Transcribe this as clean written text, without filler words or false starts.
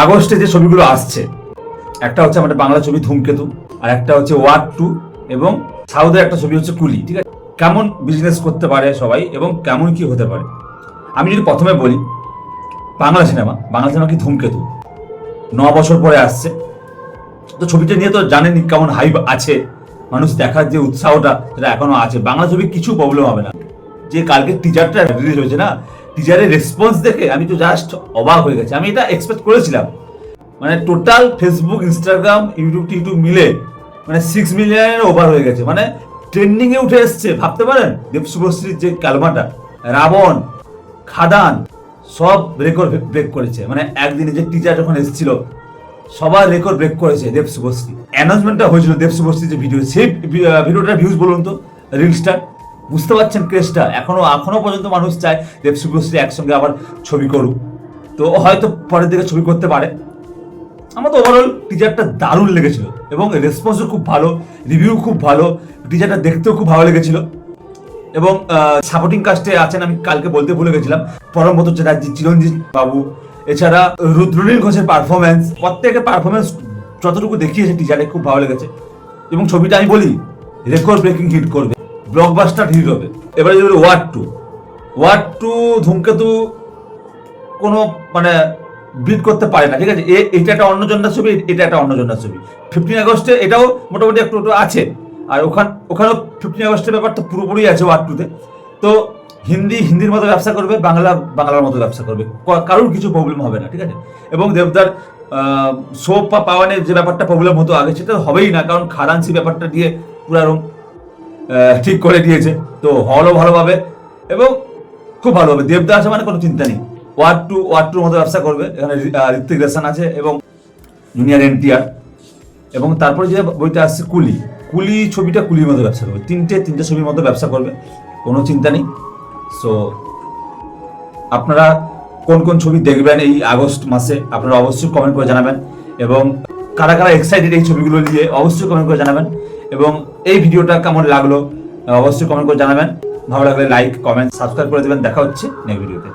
আগস্টে যে ছবিগুলো আসছে, একটা হচ্ছে আমাদের বাংলা ছবি ধূমকেতু, আর একটা হচ্ছে ওয়ার 2, এবং সাউথের একটা ছবি হচ্ছে কুলি। ঠিক আছে, কেমন বিজনেস করতে পারে সবাই এবং কেমন কি হতে পারে। আমি যদি প্রথমে বলি বাংলা সিনেমা কি ধূমকেতু 9 বছর পরে আসছে, তো ছবিটা নিয়ে তো জানেনই কেমন হাইপ আছে, মানুষ দেখার যে উৎসাহটা সেটা এখনো আছে। বাংলা ছবি কিছু প্রবলেম হবে না। যে কালকে টিজারটা রিলিজ হয়েছে না, টিজারের রেসপন্স দেখে আমি তো জাস্ট অবাক হয়ে গেছি। আমি এটা এক্সপেক্ট করেছিলাম, মানে টোটাল ফেসবুক, ইনস্টাগ্রাম, ইউটিউব মিলে মানে 6 মিলিয়নের ওভার হয়ে গেছে, মানে ট্রেন্ডিং এ উঠে এসছে। ভাবতে পারেন দেব শুভশ্রীর যে কালমাটা, রাবণ, খাদান সব রেকর্ড ব্রেক করেছে। মানে একদিনে যে টিজার যখন এসেছিল সবার রেকর্ড ব্রেক করেছে দেব শুভশ্রী। অ্যানাউন্সমেন্টটা হয়েছিল দেব শুভশ্রী যে ভিডিও, সেই ভিডিওটার ভিউজ বলুন তো, রিলসটা, বুঝতে পারছেন ক্রেজটা। এখনো পর্যন্ত মানুষ চায় দেব শুভশ্রী একসঙ্গে আবার ছবি করুক, তো হয়তো পরের দিকে ছবি করতে পারে। আমার তো ওভারঅল টিজারটা দারুণ লেগেছিল এবং রেসপন্সও খুব ভালো, রিভিউ খুব ভালো, টিজারটা দেখতেও খুব ভালো লেগেছিল। এবং সাপোর্টিং কাস্টে আছেন, আমি কালকে বলতে ভুলে গেছিলাম, পরমব্রত চ্যাটার্জি, চিরঞ্জিত বাবু, এছাড়া রুদ্রনীল ঘোষের পারফরমেন্স, প্রত্যেকের পারফরমেন্স যতটুকু দেখিয়েছে টিজারে খুব ভালো লেগেছে। এবং ছবিটা আমি বলি রেকর্ড ব্রেকিং হিট করবে, ব্লকবাস্টার হিট হবে। এবারে যদি ওয়ার টু ধূমকেতু কোনো মানে বিট করতে পারে না। ঠিক আছে, এটা একটা অন্য জন্যার ছবি, এটা একটা অন্য জন্যার ছবি। 15 আগস্টে এটাও মোটামুটি একটু আছে, আর ওখানেও 15 আগস্টের ব্যাপার তো পুরোপুরি আছে ওয়ার 2-তে। তো হিন্দির মতো ব্যবসা করবে, বাংলার মতো ব্যবসা করবে, কারোর কিছু প্রবলেম হবে না। ঠিক আছে, এবং দেবদার সোপ বা পাওয়ানের যে ব্যাপারটা প্রবলেম হতো আগে, সেটা হবেই না, কারণ খাদানসি ব্যাপারটা দিয়ে পুরো ঠিক করে দিয়েছে। তো হলও ভালোভাবে এবং খুব ভালো হবে। দেবদাস মানে কোনো চিন্তা নেই, ওয়ার টুর মতো ব্যবসা করবে। এখানে ঋত্বিক রোশন আছে এবং জুনিয়র এনটিআর। এবং তারপরে যে বইটা আসছে কুলি ছবিটা কুলির মতো ব্যবসা করবে, তিনটে ছবির মতো ব্যবসা করবে, কোনো চিন্তা নেই। সো আপনারা কোন কোন ছবি দেখবেন এই আগস্ট মাসে আপনারা অবশ্যই কমেন্ট করে জানাবেন, এবং কারা কারা এক্সাইটেড এই ছবিগুলো নিয়ে অবশ্যই কমেন্ট করে জানাবেন। এবং এই ভিডিওটা কেমন লাগলো অবশ্যই কমেন্ট করে জানাবেন। ভালো লাগলে লাইক, কমেন্ট, সাবস্ক্রাইব করে দেবেন। দেখা হচ্ছে নেক্সট ভিডিওতে।